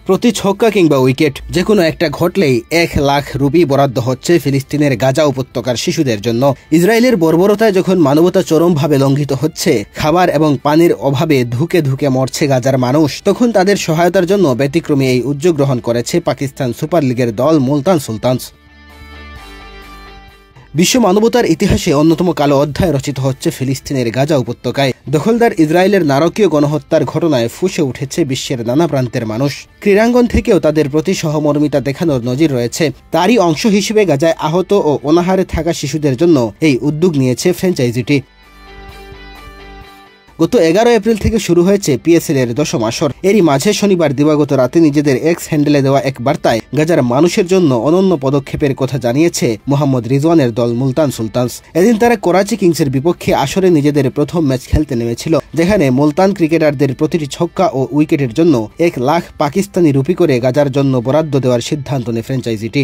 প্রতি ছক্কা কিংবা উইকেট যেকোনো একটা ঘটলেই 1 লাখ রুপি বরাদ্দ হচ্ছে ফিলিস্তিনের গাজা উপত্যকার শিশুদের জন্য। ইসরায়েলের বর্বরতায় যখন মানবতা চরমভাবে লঙ্ঘিত হচ্ছে, খাবার এবং পানির অভাবে ধুকে ধুকে মরছে গাজার মানুষ, তখন তাদের সহায়তার জন্য ব্যতিক্রমী এই উদ্যোগ গ্রহণ করেছে পাকিস্তান সুপার লিগের দল মুলতান সুলতানস। বিশ্ব মানবতার ইতিহাসে অন্যতম কালো অধ্যায় রচিত হচ্ছে ফিলিস্তিনের গাজা উপত্যকায়। দখলদার ইসরায়েলের নারকীয় গণহত্যার ঘটনায় ফুঁসে উঠেছে বিশ্বের নানা প্রান্তের মানুষ। ক্রীড়াঙ্গন থেকেও তাদের প্রতি সহমর্মিতা দেখানোর নজির রয়েছে। তারই অংশ হিসেবে গাজায় আহত ও অনাহারে থাকা শিশুদের জন্য এই উদ্যোগ নিয়েছে ফ্র্যাঞ্চাইজিটি। গত 11 এপ্রিল থেকে শুরু হয়েছে পিএসএল এর 10ম আসর। এরই মাঝে শনিবার দিবাগত রাতে নিজেদের এক্স হ্যান্ডেলে দেওয়া এক বার্তায় গাজার মানুষের জন্য অনন্য পদক্ষেপের কথা জানিয়েছে মোহাম্মদ রিজওয়ানের দল মুলতান সুলতানস। এদিন তারা করাচি কিংসের বিপক্ষে আসরে নিজেদের প্রথম ম্যাচ খেলতে নেমেছিল, যেখানে মুলতান ক্রিকেটারদের প্রতিটি ছক্কা ও উইকেটের জন্য 1 লাখ পাকিস্তানি রুপি করে গাজার জন্য বরাদ্দ দেওয়ার সিদ্ধান্ত নেয় ফ্র্যাঞ্চাইজিটি।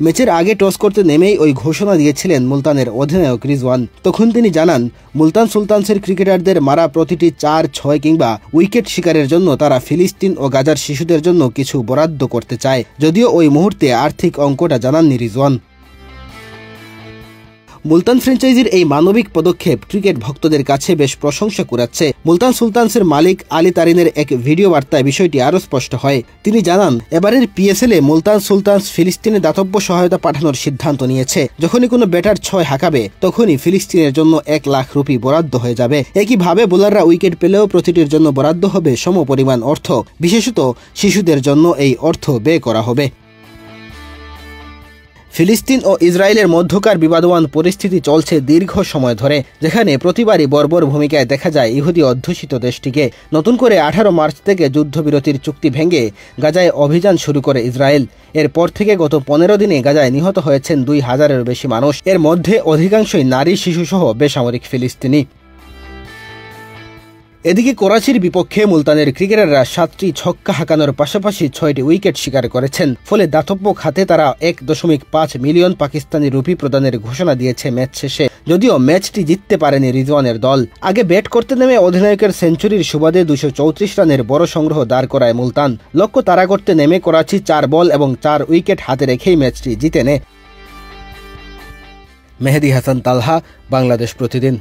ম্যাচের আগে টস করতে নেমেই ওই ঘোষণা দিয়েছিলেন মুলতানের অধিনায়ক রিজওয়ান। তখন তিনি জানান, মুলতান সুলতানসের ক্রিকেটারদের মারা প্রতিটি 4, 6 কিংবা উইকেট শিকারের জন্য তারা ফিলিস্তিন ও গাজার শিশুদের জন্য কিছু বরাদ্দ করতে চায়। যদিও ওই মুহূর্তে আর্থিক অঙ্কটা জানাননি রিজওয়ান। মুলতান ফ্র্যাঞ্চাইজির এই মানবিক পদক্ষেপ ক্রিকেট ভক্তদের কাছে বেশ প্রশংসা কুড়াচ্ছে। মুলতান সুলতানসের মালিক আলী তারিনের এক ভিডিও বার্তায় বিষয়টি আরও স্পষ্ট হয়। তিনি জানান, এবারের পিএসএলে মুলতান সুলতানস ফিলিস্তিনে দাতব্য সহায়তা পাঠানোর সিদ্ধান্ত নিয়েছে। যখনই কোনো ব্যাটার 6 হাঁকাবে, তখনই ফিলিস্তিনের জন্য 1 লাখ রুপি বরাদ্দ হয়ে যাবে। একইভাবে বোলাররা উইকেট পেলেও প্রতিটির জন্য বরাদ্দ হবে সমপরিমাণ অর্থ। বিশেষত শিশুদের জন্য এই অর্থ ব্যয় করা হবে। ফিলিস্তিন ও ইসরায়েলের মধ্যকার বিবাদমান পরিস্থিতি চলছে দীর্ঘ সময় ধরে, যেখানে প্রতিবারই বর্বর ভূমিকায় দেখা যায় ইহুদি অধ্যুষিত দেশটিকে। নতুন করে 18 মার্চ থেকে যুদ্ধবিরতির চুক্তি ভেঙে গাজায় অভিযান শুরু করে ইসরায়েল। এরপর থেকে গত 15 দিনে গাজায় নিহত হয়েছেন 2000-এরও বেশি মানুষ। এর মধ্যে অধিকাংশই নারী, শিশুসহ বেসামরিক ফিলিস্তিনি। এদিকে করাচির বিপক্ষে মুলতানের ক্রিকেটাররা 7টি ছক্কা হাঁকানোর পাশাপাশি 6টি উইকেট শিকার করেছেন। ফলে দাতব্য খাতে তারা 1.5 মিলিয়ন পাকিস্তানি রুপি প্রদানের ঘোষণা দিয়েছে ম্যাচ শেষে। যদিও ম্যাচটি জিততে পারেনি রিজওয়ানের দল। আগে ব্যাট করতে নেমে অধিনায়কের সেঞ্চুরির সুবাদে 234 রানের বড় সংগ্রহ দাঁড় করায় মুলতান। লক্ষ্য তাড়া করতে নেমে করাচি 4 বল এবং 4 উইকেট হাতে রেখেই ম্যাচটি জিতে নেয়। মেহেদী হাসান তালহা, বাংলাদেশ প্রতিদিন।